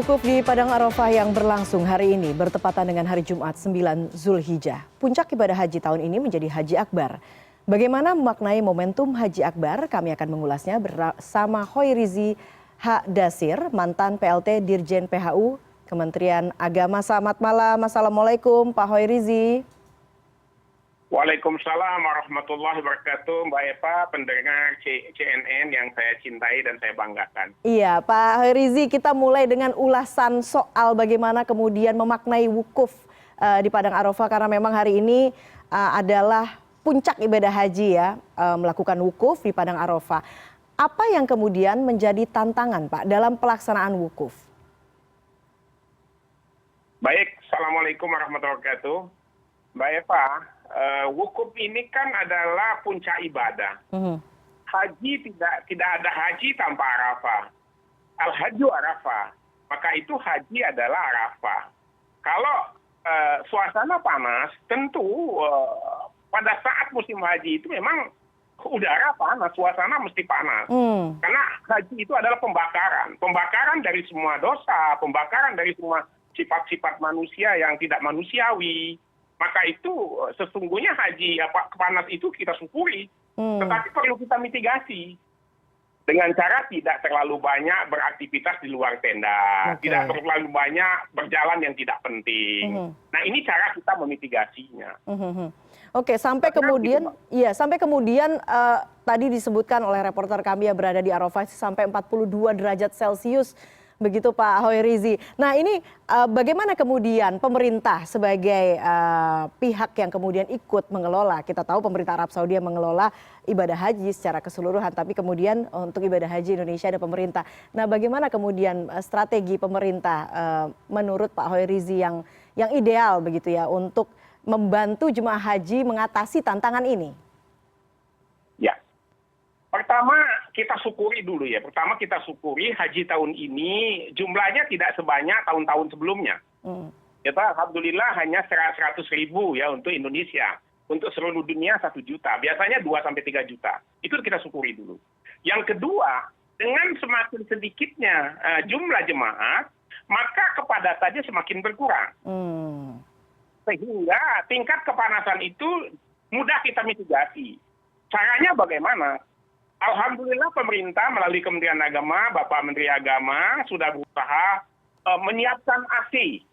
Wukuf di Padang Arafah yang berlangsung hari ini bertepatan dengan hari Jumat 9 Zulhijjah. Puncak ibadah haji tahun ini menjadi Haji Akbar. Bagaimana memaknai momentum Haji Akbar? Kami akan mengulasnya bersama Hoirizi H. Dasir, mantan PLT Dirjen PHU Kementerian Agama. Selamat malam, Assalamualaikum Pak Hoirizi. Waalaikumsalam warahmatullahi wabarakatuh, Mbak Eva, pendengar CNN yang saya cintai dan saya banggakan. Iya, Pak Hoirizi, kita mulai dengan ulasan soal bagaimana kemudian memaknai wukuf di Padang Arafah, karena memang hari ini adalah puncak ibadah haji ya, melakukan wukuf di Padang Arafah. Apa yang kemudian menjadi tantangan, Pak, dalam pelaksanaan wukuf? Baik, Assalamualaikum warahmatullahi wabarakatuh. Mbak Eva, wukuf ini kan adalah puncak ibadah. Haji tidak ada haji tanpa Arafah. Al-Hajju Arafah. Maka itu haji adalah Arafah. Kalau suasana panas, tentu pada saat musim haji itu memang udara panas, suasana mesti panas. Karena haji itu adalah pembakaran. Pembakaran dari semua dosa, pembakaran dari semua sifat-sifat manusia yang tidak manusiawi. Maka itu sesungguhnya haji panas itu kita syukuri, tetapi perlu kita mitigasi dengan cara tidak terlalu banyak beraktivitas di luar tenda, tidak terlalu banyak berjalan yang tidak penting. Nah, ini cara kita memitigasinya. Oke, sampai kemudian tadi disebutkan oleh reporter kami yang berada di Arafah sampai 42 derajat Celcius. Begitu Pak Hoirizi. Nah ini bagaimana kemudian pemerintah sebagai pihak yang kemudian ikut mengelola, kita tahu pemerintah Arab Saudi yang mengelola ibadah haji secara keseluruhan, tapi kemudian untuk ibadah haji Indonesia ada pemerintah. Nah bagaimana kemudian strategi pemerintah menurut Pak Hoirizi yang ideal begitu ya untuk membantu jemaah haji mengatasi tantangan ini? Ya. Pertama kita syukuri dulu ya. Pertama kita syukuri haji tahun ini jumlahnya tidak sebanyak tahun-tahun sebelumnya. Kita alhamdulillah hanya 100.000 ya untuk Indonesia. Untuk seluruh dunia 1 juta. Biasanya 2-3 juta. Itu kita syukuri dulu. Yang kedua, dengan semakin sedikitnya jumlah jemaah, maka kepadatannya semakin berkurang. Sehingga tingkat kepanasan itu mudah kita mitigasi. Caranya bagaimana? Alhamdulillah pemerintah melalui Kementerian Agama, Bapak Menteri Agama sudah berusaha menyiapkan AC.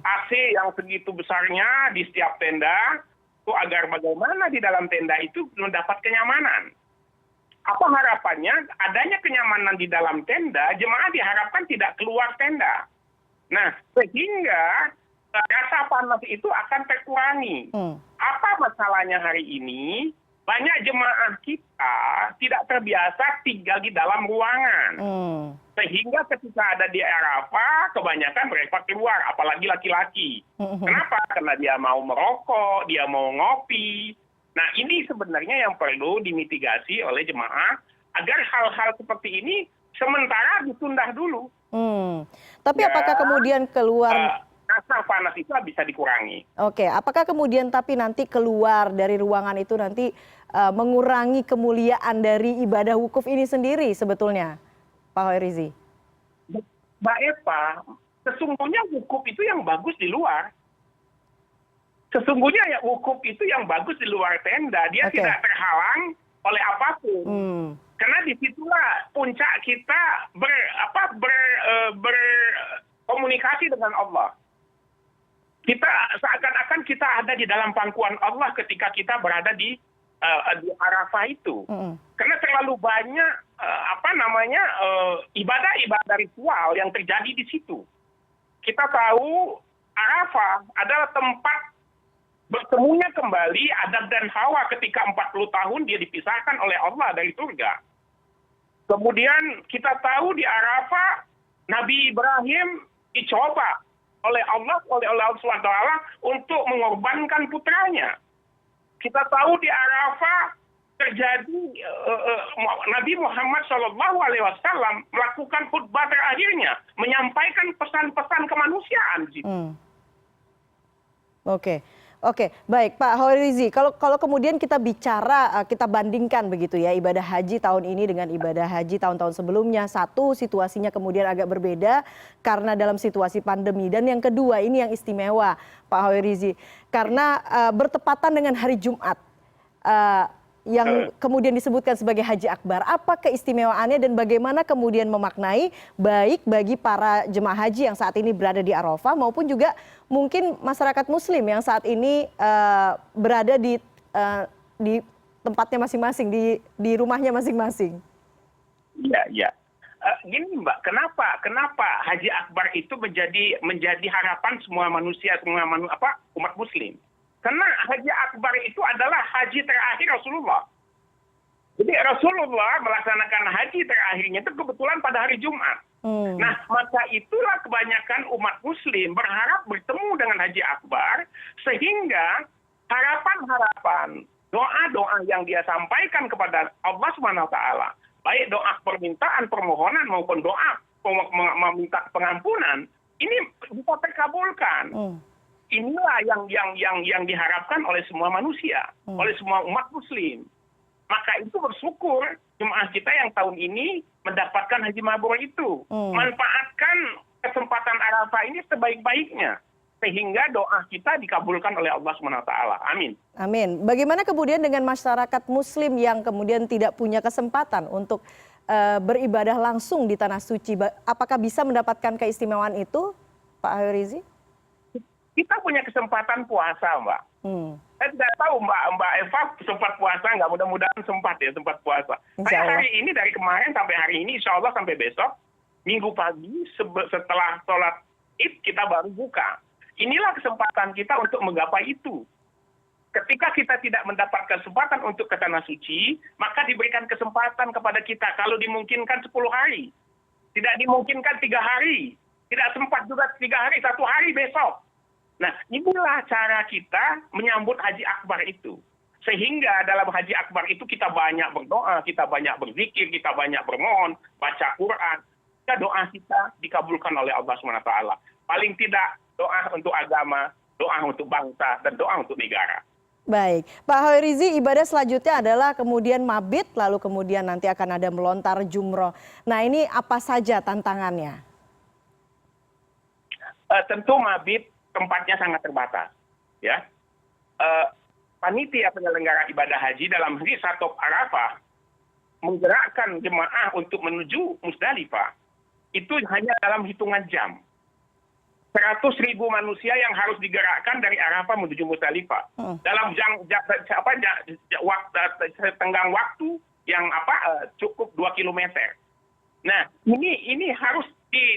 AC yang segitu besarnya di setiap tenda, itu agar bagaimana di dalam tenda itu mendapat kenyamanan. Apa harapannya? Adanya kenyamanan di dalam tenda, jemaah diharapkan tidak keluar tenda. Nah, sehingga rasa panas itu akan terkurangi. Apa masalahnya hari ini? Banyak jemaah kita tidak terbiasa tinggal di dalam ruangan. Sehingga ketika ada di Arafah, kebanyakan mereka keluar, apalagi laki-laki. Kenapa? Karena dia mau merokok, dia mau ngopi. Nah ini sebenarnya yang perlu dimitigasi oleh jemaah, agar hal-hal seperti ini sementara ditunda dulu. Tapi apakah kemudian keluar... rasa panas itu bisa dikurangi. Oke, apakah kemudian tapi nanti keluar dari ruangan itu nanti mengurangi kemuliaan dari ibadah wukuf ini sendiri sebetulnya, Pak Hoirizi? Mbak Eva, sesungguhnya wukuf itu yang bagus di luar. Sesungguhnya ya wukuf itu yang bagus di luar tenda. Dia tidak terhalang oleh apapun. Karena disitulah puncak kita berkomunikasi dengan Allah. Kita seakan-akan kita ada di dalam pangkuan Allah ketika kita berada di Arafah itu. Karena terlalu banyak ibadah-ibadah ritual yang terjadi di situ. Kita tahu Arafah adalah tempat bertemunya kembali Adam dan Hawa ketika 40 tahun dia dipisahkan oleh Allah dari surga. Kemudian kita tahu di Arafah Nabi Ibrahim dicoba oleh Allah SWT untuk mengorbankan putranya. Kita tahu di Arafah terjadi Nabi Muhammad SAW melakukan khutbah terakhirnya, menyampaikan pesan-pesan kemanusiaan. Oke. Oke, baik Pak Hoirizi. Kalau kemudian kita bicara, kita bandingkan begitu ya ibadah haji tahun ini dengan ibadah haji tahun-tahun sebelumnya. Satu, situasinya kemudian agak berbeda karena dalam situasi pandemi. Dan yang kedua, ini yang istimewa Pak Hoirizi. Karena bertepatan dengan hari Jumat. Yang kemudian disebutkan sebagai Haji Akbar. Apa keistimewaannya dan bagaimana kemudian memaknai baik bagi para jemaah haji yang saat ini berada di Arafah maupun juga mungkin masyarakat muslim yang saat ini berada di tempatnya masing-masing, di rumahnya masing-masing. Iya, iya. Gini Mbak, kenapa Haji Akbar itu menjadi harapan semua manusia, umat muslim? Karena Haji Akbar itu adalah haji terakhir Rasulullah. Jadi Rasulullah melaksanakan haji terakhirnya itu kebetulan pada hari Jumat. Nah, maka itulah kebanyakan umat muslim berharap bertemu dengan Haji Akbar sehingga harapan-harapan, doa-doa yang dia sampaikan kepada Allah SWT, baik doa permintaan, permohonan maupun doa meminta pengampunan, ini bisa terkabulkan. Inilah yang diharapkan oleh semua manusia, oleh semua umat muslim. Maka itu bersyukur jemaah kita yang tahun ini mendapatkan haji mabrur itu. Manfaatkan kesempatan Arafah ini sebaik-baiknya. Sehingga doa kita dikabulkan oleh Allah SWT. Amin. Amin. Bagaimana kemudian dengan masyarakat muslim yang kemudian tidak punya kesempatan untuk beribadah langsung di Tanah Suci? Apakah bisa mendapatkan keistimewaan itu, Pak Hoirizi? Kita punya kesempatan puasa, Mbak. Saya tidak tahu Mbak Eva sempat puasa nggak? Mudah-mudahan sempat puasa. Saya hari ini dari kemarin sampai hari ini, insya Allah sampai besok, Minggu pagi setelah sholat Id kita baru buka. Inilah kesempatan kita untuk menggapai itu. Ketika kita tidak mendapatkan kesempatan untuk ke Tanah Suci, maka diberikan kesempatan kepada kita kalau dimungkinkan 10 hari. Tidak dimungkinkan 3 hari. Tidak sempat juga 3 hari, 1 hari besok. Nah, inilah cara kita menyambut Haji Akbar itu. Sehingga dalam Haji Akbar itu kita banyak berdoa, kita banyak berzikir, kita banyak bermohon, baca Quran. Doa kita dikabulkan oleh Allah SWT. Paling tidak doa untuk agama, doa untuk bangsa, dan doa untuk negara. Baik, Pak Hoirizi, ibadah selanjutnya adalah kemudian mabit, lalu kemudian nanti akan ada melontar jumroh. Nah, ini apa saja tantangannya? Tentu mabit tempatnya sangat terbatas, ya. Panitia penyelenggara ibadah haji dalam hari Satop Arafah menggerakkan jemaah untuk menuju Musdalifah itu hanya dalam hitungan jam. 100.000 manusia yang harus digerakkan dari Arafah menuju Musdalifah dalam tenggang waktu yang cukup 2 kilometer. Nah, ini harus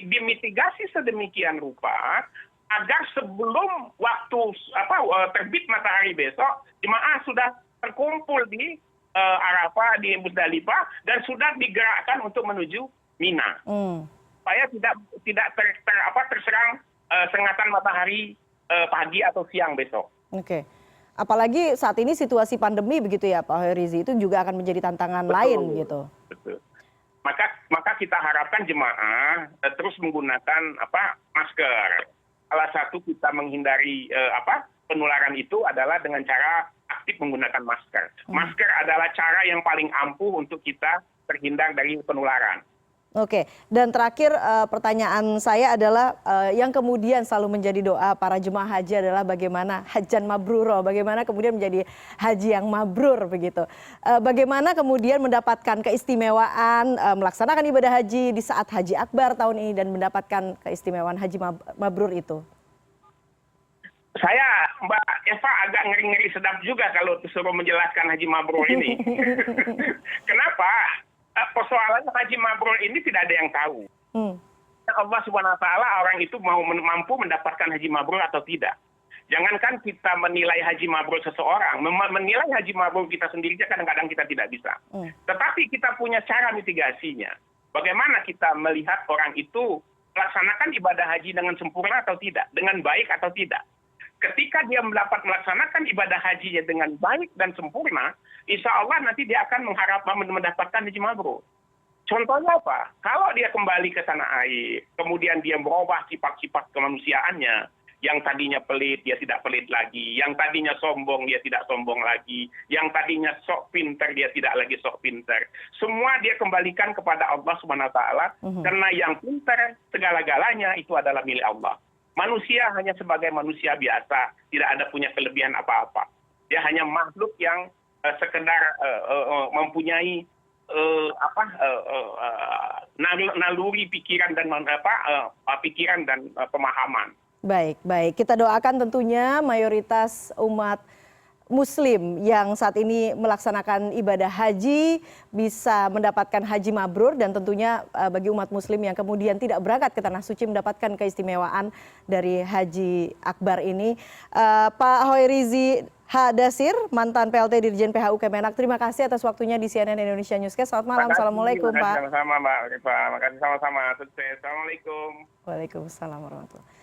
dimitigasi sedemikian rupa agar sebelum waktu terbit matahari besok, jemaah sudah terkumpul di Arafah, di Musdalifah, dan sudah digerakkan untuk menuju Mina. Supaya tidak terserang sengatan matahari pagi atau siang besok. Oke. Apalagi saat ini situasi pandemi begitu ya Pak Hoirizi, itu juga akan menjadi tantangan lain gitu. Betul. Maka kita harapkan jemaah terus menggunakan masker. Salah satu kita menghindari penularan itu adalah dengan cara aktif menggunakan masker. Masker adalah cara yang paling ampuh untuk kita terhindar dari penularan. Oke, dan terakhir pertanyaan saya adalah yang kemudian selalu menjadi doa para jemaah haji adalah bagaimana hajan mabruro, bagaimana kemudian menjadi haji yang mabrur begitu. Bagaimana kemudian mendapatkan keistimewaan melaksanakan ibadah haji di saat Haji Akbar tahun ini dan mendapatkan keistimewaan haji mabrur itu? Saya, Mbak Eva, agak ngeri-ngeri sedap juga kalau disuruh menjelaskan haji mabrur ini. Kenapa? Persoalannya haji mabrur ini tidak ada yang tahu. Allah SWT orang itu mampu mendapatkan haji mabrur atau tidak. Jangankan kita menilai haji mabrur seseorang, menilai haji mabrur kita sendiri kadang-kadang kita tidak bisa. Tetapi kita punya cara mitigasinya. Bagaimana kita melihat orang itu melaksanakan ibadah haji dengan sempurna atau tidak, dengan baik atau tidak. Ketika dia dapat melaksanakan ibadah hajinya dengan baik dan sempurna, insya Allah nanti dia akan mendapatkan haji mabrur. Contohnya apa? Kalau dia kembali ke tanah air, kemudian dia merubah sifat-sifat kemanusiaannya, Yang tadinya pelit, dia tidak pelit lagi. Yang tadinya sombong, dia tidak sombong lagi. Yang tadinya sok pinter, dia tidak lagi sok pinter. Semua dia kembalikan kepada Allah Subhanahu wa taala, karena yang pinter segala-galanya itu adalah milik Allah. Manusia hanya sebagai manusia biasa, tidak ada punya kelebihan apa-apa. Dia hanya makhluk yang sekedar mempunyai naluri pikiran dan pemahaman. Baik, baik. Kita doakan tentunya mayoritas umat Muslim yang saat ini melaksanakan ibadah haji bisa mendapatkan haji mabrur, dan tentunya bagi umat Muslim yang kemudian tidak berangkat ke Tanah Suci mendapatkan keistimewaan dari Haji Akbar ini. Pak Hoirizi Hadasir, mantan PLT Dirjen PHU Kemenak, terima kasih atas waktunya di CNN Indonesia Newscast. Selamat malam, assalamualaikum Pak. Sama-sama Mbak Rifa, makasih sama-sama. Sukses. Assalamualaikum. Waalaikumsalam warahmatullahi wabarakatuh.